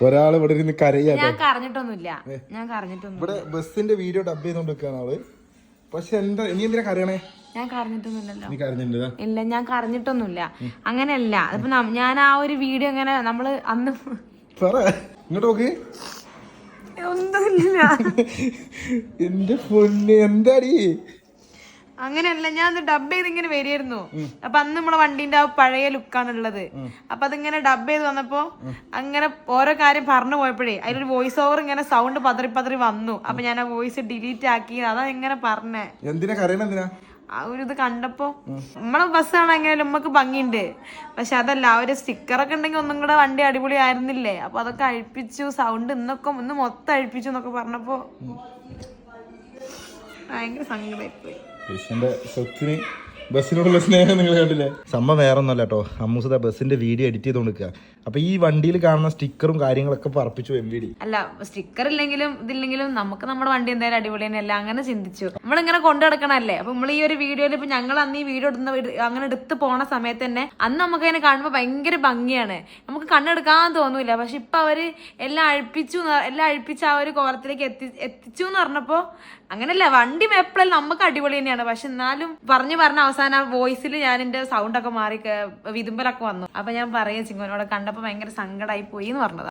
ഒരാൾ ഇവിടെ ഇരുന്ന് കരയാട്ടോ. ഞാൻ കരഞ്ഞിട്ടൊന്നുമില്ല. ഇവിടെ ബസ്സിന്റെ വീഡിയോ ഡബ് ചെയ്തോണ്ടിരിക്കാണ് ആള്. പക്ഷെ എന്താ നീ എന്തിനാ കരയണേ? ഞാൻ കരഞ്ഞിട്ടൊന്നുമില്ലല്ലോ. നീ കരഞ്ഞിട്ടുണ്ടോ? ഇല്ല, ഞാൻ കരഞ്ഞിട്ടൊന്നുമില്ല. അങ്ങനെയല്ല. അതിപ്പോ ഞാൻ ആ ഒരു വീഡിയോ ഇങ്ങനെ നമ്മള് അന്ന് ഇങ്ങോട്ട് നോക്ക്. ഒന്നുമില്ല. എന്റെ പൊന്നെ എന്താടി? അങ്ങനെയല്ല, ഞാൻ ഡബ് ചെയ്ത് ഇങ്ങനെ വരികയായിരുന്നു. അപ്പൊ അന്ന് നമ്മളെ വണ്ടീന്റെ ആ പഴയ ലുക്കാണ് ഉള്ളത്. അപ്പൊ അതിങ്ങനെ ഡബ് ചെയ്ത് വന്നപ്പോ അങ്ങനെ ഓരോ കാര്യം പറഞ്ഞു പോയപ്പോഴേ അതിലൊരു വോയിസ് ഓവർ ഇങ്ങനെ സൗണ്ട് പതറി പതറി വന്നു. അപ്പൊ ഞാൻ ആ വോയിസ് ഡിലീറ്റ് ആക്കി. അതാ ഇങ്ങനെ പറഞ്ഞേ. എന്തിനാ കരയണ? എന്തിനാ? ആ ഒരു ഇത് കണ്ടപ്പോ നമ്മളെ ബസ്സാണ് എങ്ങനെയാലും നമ്മക്ക് ഭംഗിയുണ്ട്. പക്ഷെ അതല്ല, ആ ഒരു സ്റ്റിക്കറൊക്കെ ഉണ്ടെങ്കിൽ ഒന്നും കൂടെ വണ്ടി അടിപൊളി ആയിരുന്നില്ലേ? അപ്പൊ അതൊക്കെ അഴിപ്പിച്ചു. സൗണ്ട് ഇന്ന് മൊത്തം അഴിപ്പിച്ചു എന്നൊക്കെ പറഞ്ഞപ്പോ ഭയങ്കര സങ്കടമായിപ്പോയി. കൃഷ്ണന്റെ സ്വത്തിന് ബസ്സിനോടുള്ള സ്നേഹം നിങ്ങൾ കണ്ടില്ലേ? സംഭവം വേറെ ഒന്നല്ല കേട്ടോ. അമ്മൂസ ബസ്സിന്റെ വീഡിയോ എഡിറ്റ് ചെയ്തോണ്ടിരിക്കുക. അപ്പൊ ഈ വണ്ടിയിൽ കാണുന്ന സ്റ്റിക്കറും കാര്യങ്ങളൊക്കെ പറപ്പിച്ചു MVD. അല്ല, സ്റ്റിക്കർ ഇല്ലെങ്കിലും ഇതില്ലെങ്കിലും നമുക്ക് നമ്മുടെ വണ്ടി എന്തായാലും അടിപൊളി തന്നെയല്ല. അങ്ങനെ ചിന്തിച്ചു. നമ്മളിങ്ങനെ കൊണ്ടു നടക്കണല്ലേ. അപ്പൊ നമ്മൾ ഈ ഒരു വീഡിയോയിൽ ഇപ്പൊ ഞങ്ങൾ അന്ന് ഈ വീഡിയോ അങ്ങനെ എടുത്ത് പോണ സമയത്ത് തന്നെ അന്ന് നമുക്ക് അതിനെ കാണുമ്പോൾ ഭയങ്കര ഭംഗിയാണ്. നമുക്ക് കണ്ണെടുക്കാൻ തോന്നൂല. പക്ഷെ ഇപ്പൊ അവര് എല്ലാം അഴിപ്പിച്ച് ആ ഒരു കോലത്തിലേക്ക് എത്തിച്ചു എന്ന് പറഞ്ഞപ്പോ അങ്ങനെയല്ല. വണ്ടി എപ്പോഴും നമുക്ക് അടിപൊളി തന്നെയാണ്. പക്ഷെ എന്നാലും പറഞ്ഞ അവസാനം വോയിസിൽ ഞാൻ എന്റെ സൗണ്ട് ഒക്കെ മാറി വിതുമ്പലൊക്കെ വന്നു. അപ്പൊ ഞാൻ പറയാ ചിങ്ങോനോട് കണ്ടപ്പോ ഭയങ്കര സങ്കടമായി പോയി എന്ന് പറഞ്ഞത്.